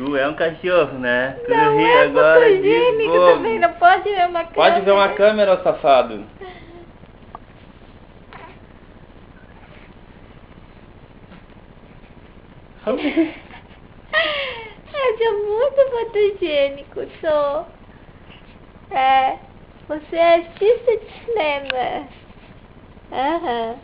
Tu é um cachorro, né? Tu Não ri é agora de fotogênico bobo. também, não pode ver uma câmera. Pode ver uma câmera, ô safado. Eu sou muito fotogênico, sou. É, você é artista de cinema. Aham.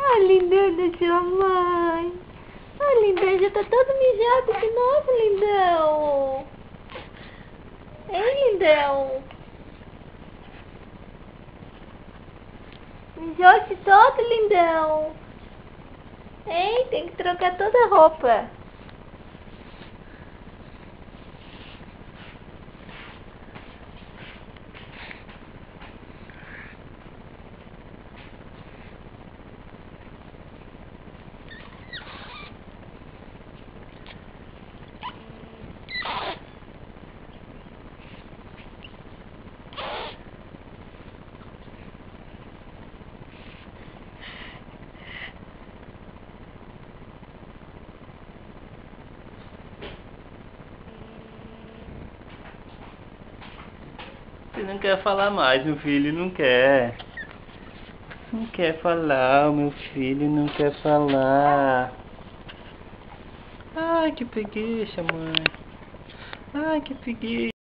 Ah, lindão da sua mãe. Ah, lindão, já tá todo mijado de novo, lindão. Hein, lindão? Mijou-se todo, lindão. Hein, tem que trocar toda a roupa. Você não quer falar mais, meu filho, não quer. Não quer falar, o meu filho não quer falar. Ai, que preguiça, mãe. Ai, que preguiça.